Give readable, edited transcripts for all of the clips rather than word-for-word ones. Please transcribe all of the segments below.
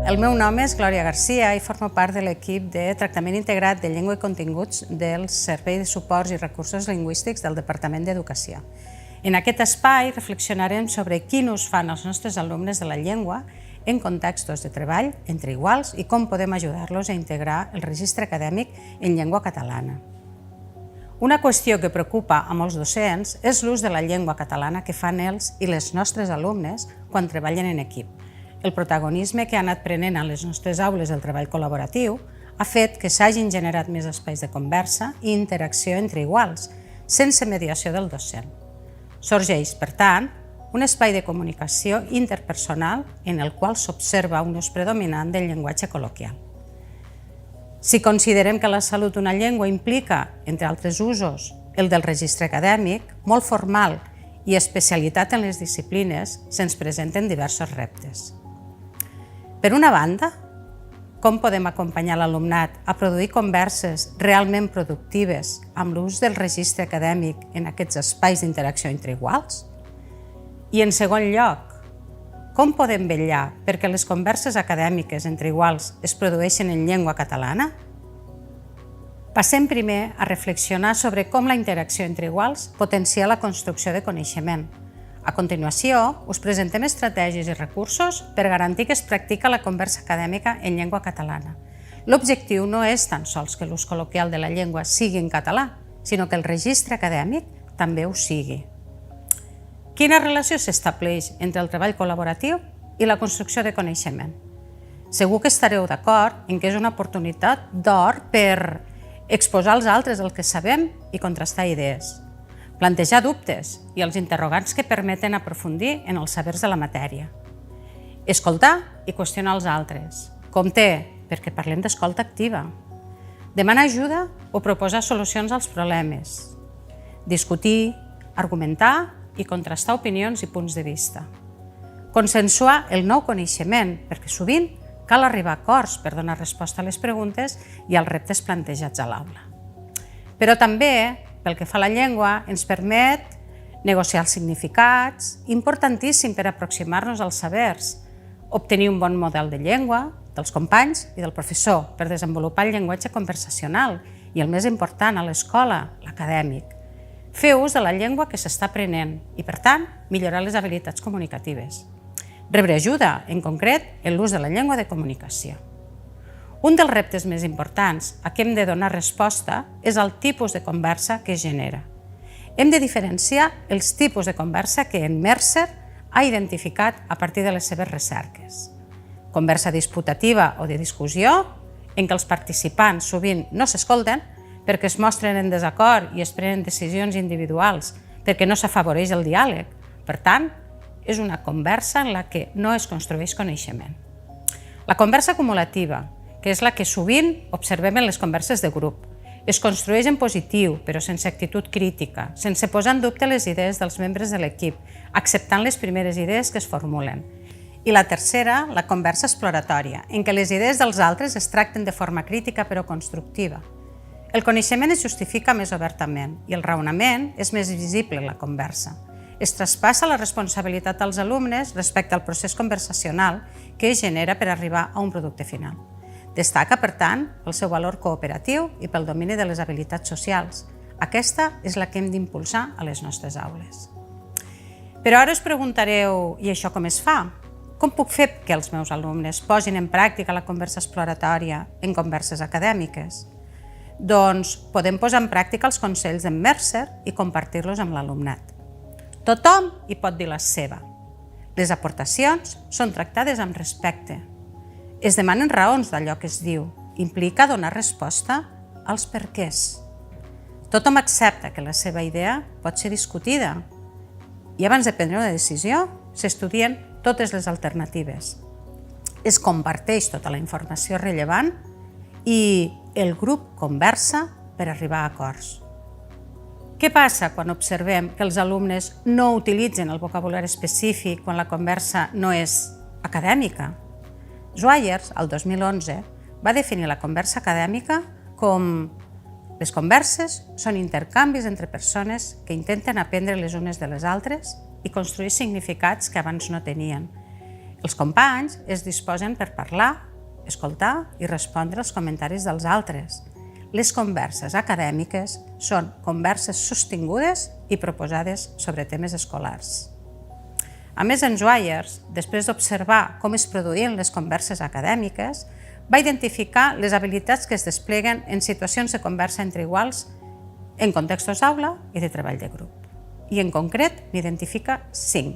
El meu nom és Glòria Garcia i formo part de l'equip de tractament integrat de llengua i continguts del Servei de Suports i Recursos Lingüístics del Departament d'Educació. En aquest espai reflexionarem sobre quin ús fan els nostres alumnes de la llengua en contextos de treball entre iguals i com podem ajudar-los a integrar el registre acadèmic en llengua catalana. Una qüestió que preocupa a molts docents és l'ús de la llengua catalana que fan els i les nostres alumnes quan treballen en equip. El protagonisme que ha anat prenent a les nostres aules el treball col·laboratiu ha fet que s'hagin generat més espais de conversa i interacció entre iguals, sense mediació del docent. Sorgeix, per tant, un espai de comunicació interpersonal en el qual s'observa un ús predominant del llenguatge col·loquial. Si considerem que la salut d'una llengua implica, entre altres usos, el del registre acadèmic, molt formal i especialitat en les disciplines, se'ns presenten diversos reptes. Per una banda, com podem acompanyar l'alumnat a produir converses realment productives amb l'ús del registre acadèmic en aquests espais d'interacció entre iguals? I en segon lloc, com podem vetllar perquè les converses acadèmiques entre iguals es produeixen en llengua catalana? Passem primer a reflexionar sobre com la interacció entre iguals potencia la construcció de coneixement. A continuació, us presentem estratègies i recursos per garantir que es practica la conversa acadèmica en llengua catalana. L'objectiu no és tan sols que l'ús col·loquial de la llengua sigui en català, sinó que el registre acadèmic també ho sigui. Quina relació s'estableix entre el treball col·laboratiu i la construcció de coneixement? Segur que estareu d'acord en que és una oportunitat d'or per exposar als altres el que sabem i contrastar idees, plantejar dubtes i els interrogants que permeten aprofundir en els sabers de la matèria. Escoltar i qüestionar els altres. Compte, perquè parlem d'escolta activa. Demanar ajuda o proposar solucions als problemes. Discutir, argumentar i contrastar opinions i punts de vista. Consensuar el nou coneixement, perquè sovint cal arribar a acords per donar resposta a les preguntes i als reptes plantejats a l'aula. Però també, pel que fa a la llengua, ens permet negociar els significats, importantíssim per aproximar-nos als sabers, obtenir un bon model de llengua dels companys i del professor per desenvolupar el llenguatge conversacional i, el més important, a l'escola, l'acadèmic. Fer ús de la llengua que s'està aprenent i, per tant, millorar les habilitats comunicatives. Rebre ajuda, en concret, en l'ús de la llengua de comunicació. Un dels reptes més importants a què hem de donar resposta és el tipus de conversa que es genera. Hem de diferenciar els tipus de conversa que en Mercer ha identificat a partir de les seves recerques. Conversa disputativa o de discussió, en què els participants sovint no s'escolten perquè es mostren en desacord i es prenen decisions individuals perquè no s'afavoreix el diàleg. Per tant, és una conversa en la que no es construeix coneixement. La conversa acumulativa, que és la que sovint observem en les converses de grup. Es construeix en positiu, però sense actitud crítica, sense posar en dubte les idees dels membres de l'equip, acceptant les primeres idees que es formulen. I la tercera, la conversa exploratòria, en què les idees dels altres es tracten de forma crítica però constructiva. El coneixement es justifica més obertament i el raonament és més visible en la conversa. Es traspassa la responsabilitat als alumnes respecte al procés conversacional que es genera per arribar a un producte final. Destaca, per tant, el seu valor cooperatiu i pel domini de les habilitats socials. Aquesta és la que hem d'impulsar a les nostres aules. Però ara us preguntareu, i això com es fa? Com puc fer que els meus alumnes posin en pràctica la conversa exploratòria en converses acadèmiques? Doncs podem posar en pràctica els consells d'en Mercer i compartir-los amb l'alumnat. Tothom hi pot dir la seva. Les aportacions són tractades amb respecte. Es demanen raons d'allò que es diu. Implica donar resposta als perquès. Tothom accepta que la seva idea pot ser discutida i abans de prendre una decisió s'estudien totes les alternatives. Es comparteix tota la informació rellevant i el grup conversa per arribar a acords. Què passa quan observem que els alumnes no utilitzen el vocabulari específic quan la conversa no és acadèmica? Swires, el 2011, va definir la conversa acadèmica com les converses són intercanvis entre persones que intenten aprendre les unes de les altres i construir significats que abans no tenien. Els companys es disposen per parlar, escoltar i respondre als comentaris dels altres. Les converses acadèmiques són converses sostingudes i proposades sobre temes escolars. A més, en Swires, després d'observar com es produïen les converses acadèmiques, va identificar les habilitats que es despleguen en situacions de conversa entre iguals en contextos d'aula i de treball de grup. I en concret n'identifica 5.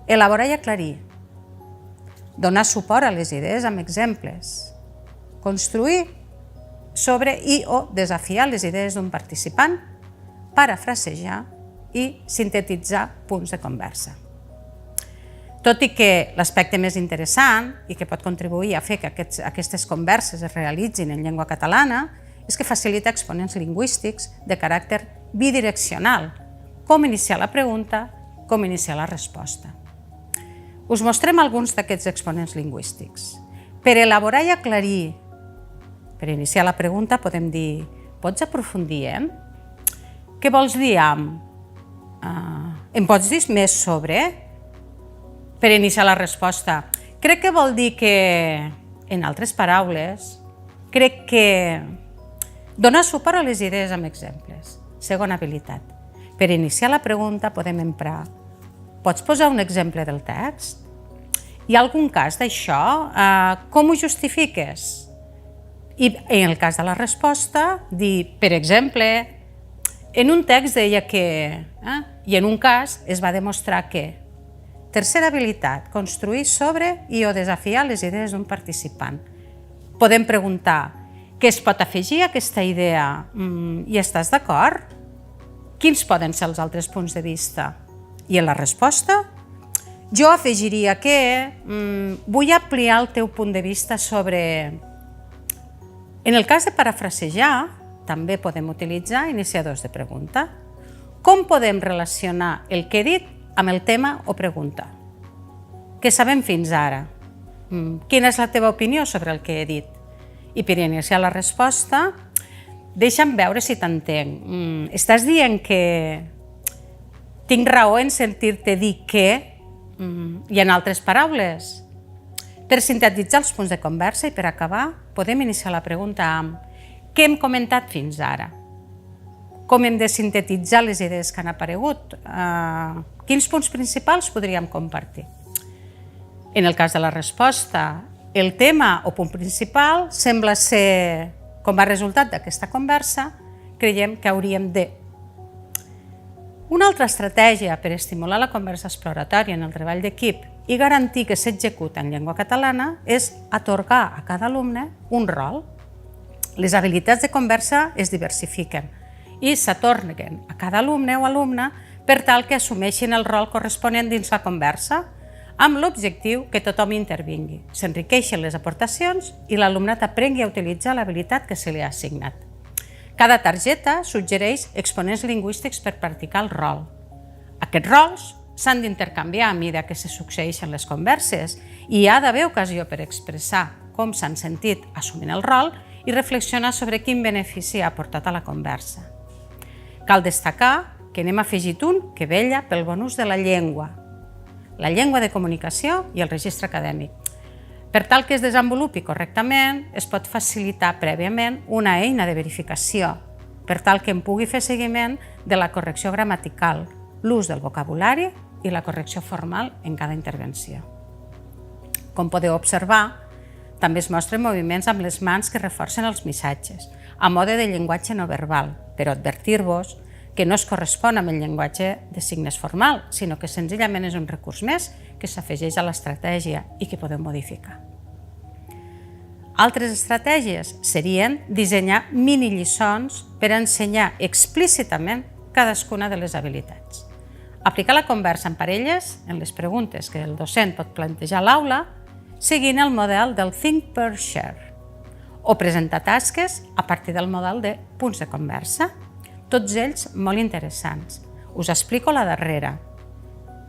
Elaborar i aclarir. Donar suport a les idees amb exemples. Construir sobre i o desafiar les idees d'un participant, parafrasejar i sintetitzar punts de conversa. Tot i que l'aspecte més interessant i que pot contribuir a fer que aquestes converses es realitzin en llengua catalana és que facilita exponents lingüístics de caràcter bidireccional, com iniciar la pregunta, com iniciar la resposta. Us mostrem alguns d'aquests exponents lingüístics. Per elaborar i aclarir, per iniciar la pregunta podem dir «Pots aprofundir en?» Què vols dir amb? Em pots dir més sobre? Per iniciar la resposta, crec que vol dir que, en altres paraules, crec que donar suport a les idees amb exemples. Segona habilitat. Per iniciar la pregunta podem emprar pots posar un exemple del text? Hi ha algun cas d'això? Com ho justifiques? I en el cas de la resposta, dir, per exemple, en un text deia que, i en un cas es va demostrar que. Tercera habilitat, construir sobre i o desafiar les idees d'un participant. Podem preguntar, què es pot afegir a aquesta idea? Hi estàs d'acord? Quins poden ser els altres punts de vista? I en la resposta? Jo afegiria que vull ampliar el teu punt de vista sobre... En el cas de parafrasejar, també podem utilitzar iniciadors de pregunta. Com podem relacionar el que he dit amb el tema o pregunta? Què sabem fins ara? Quina és la teva opinió sobre el que he dit? I per iniciar la resposta, deixa'm veure si t'entenc. Estàs dient que tinc raó en sentir-te dir que, i en altres paraules. Per sintetitzar els punts de conversa i per acabar, podem iniciar la pregunta amb què hem comentat fins ara? Com hem de sintetitzar les idees que han aparegut? Quins punts principals podríem compartir? En el cas de la resposta, el tema o punt principal sembla ser, com a resultat d'aquesta conversa, creiem que hauríem de. Una altra estratègia per estimular la conversa exploratòria en el treball d'equip i garantir que s'executa en llengua catalana és atorgar a cada alumne un rol. Les habilitats de conversa es diversifiquen i s'atorguen a cada alumne o alumna per tal que assumeixin el rol corresponent dins la conversa, amb l'objectiu que tothom intervingui, s'enriqueixen les aportacions i l'alumnat aprengui a utilitzar l'habilitat que se li ha assignat. Cada targeta suggereix exponents lingüístics per practicar el rol. Aquests rols s'han d'intercanviar a mesura que se succeeixen les converses i hi ha d'haver ocasió per expressar com s'han sentit assumint el rol i reflexionar sobre quin benefici ha aportat a la conversa. Cal destacar que n'hem afegit un que vetlla pel bon ús de la llengua de comunicació i el registre acadèmic. Per tal que es desenvolupi correctament, es pot facilitar prèviament una eina de verificació, per tal que en pugui fer seguiment de la correcció gramatical, l'ús del vocabulari i la correcció formal en cada intervenció. Com podeu observar, també es mostren moviments amb les mans que reforcen els missatges, a mode de llenguatge no verbal, però advertir-vos que no es correspon amb el llenguatge de signes formal, sinó que senzillament és un recurs més que s'afegeix a l'estratègia i que podem modificar. Altres estratègies serien dissenyar mini-lliçons per ensenyar explícitament cadascuna de les habilitats. Aplicar la conversa en parelles en les preguntes que el docent pot plantejar a l'aula seguint el model del Think, Pair, Share o presentar tasques a partir del model de punts de conversa. Tots ells molt interessants. Us explico la darrera.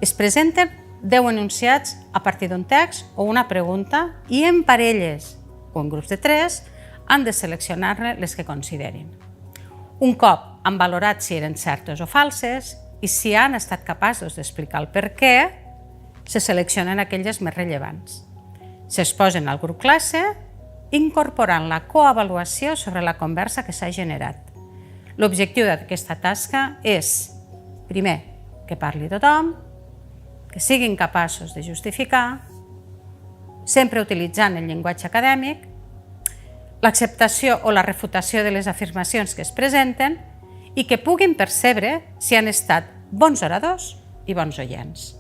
Es presenten 10 enunciats a partir d'un text o una pregunta i en parelles o en grups de 3 han de seleccionar-ne les que considerin. Un cop han valorat si eren certes o falses i si han estat capaços d'explicar el per què, se seleccionen aquelles més rellevants. S'exposen al grup classe, incorporant la coavaluació sobre la conversa que s'ha generat. L'objectiu d'aquesta tasca és, primer, que parli tothom, que siguin capaços de justificar, sempre utilitzant el llenguatge acadèmic, l'acceptació o la refutació de les afirmacions que es presenten i que puguin percebre si han estat bons oradors i bons oients.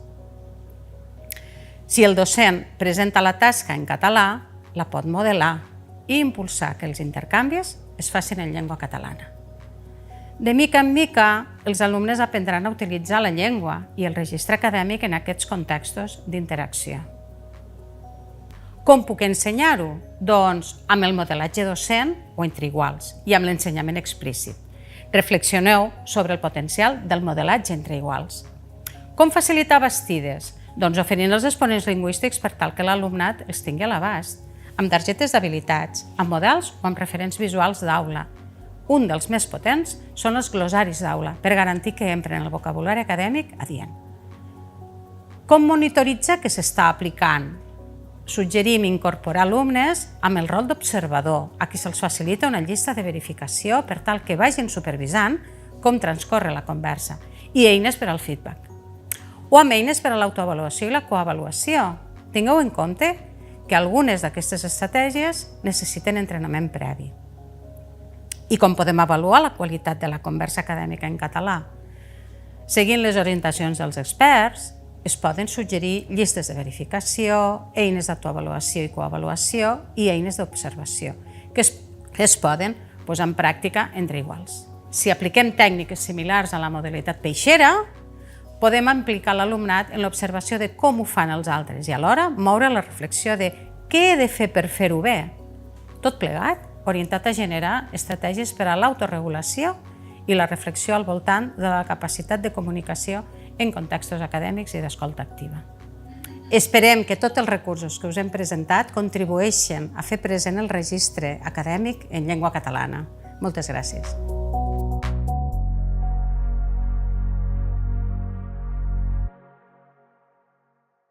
Si el docent presenta la tasca en català, la pot modelar i impulsar que els intercanvis es facin en llengua catalana. De mica en mica, els alumnes aprendran a utilitzar la llengua i el registre acadèmic en aquests contextos d'interacció. Com puc ensenyar-ho? Doncs amb el modelatge docent o entre iguals i amb l'ensenyament explícit. Reflexioneu sobre el potencial del modelatge entre iguals. Com facilitar bastides? Doncs oferint els exponents lingüístics per tal que l'alumnat els tingui a l'abast, amb targetes d'habilitats, amb models o amb referents visuals d'aula. Un dels més potents són els glossaris d'aula, per garantir que empren el vocabulari acadèmic adient. Com monitoritzar que s'està aplicant? Suggerim incorporar alumnes amb el rol d'observador, a qui se'ls facilita una llista de verificació per tal que vagin supervisant com transcorre la conversa i eines per al feedback. O amb eines per a l'autoavaluació i la coavaluació. Tingueu en compte que algunes d'aquestes estratègies necessiten entrenament previ. I com podem avaluar la qualitat de la conversa acadèmica en català? Seguint les orientacions dels experts, es poden suggerir llistes de verificació, eines d'autoavaluació i coavaluació i eines d'observació, que es poden posar en pràctica entre iguals. Si apliquem tècniques similars a la modalitat peixera, podem implicar l'alumnat en l'observació de com ho fan els altres i alhora moure la reflexió de què he de fer per fer-ho bé. Tot plegat, orientat a generar estratègies per a l'autoregulació i la reflexió al voltant de la capacitat de comunicació en contextos acadèmics i d'escolta activa. Esperem que tots els recursos que us hem presentat contribueixin a fer present el registre acadèmic en llengua catalana. Moltes gràcies.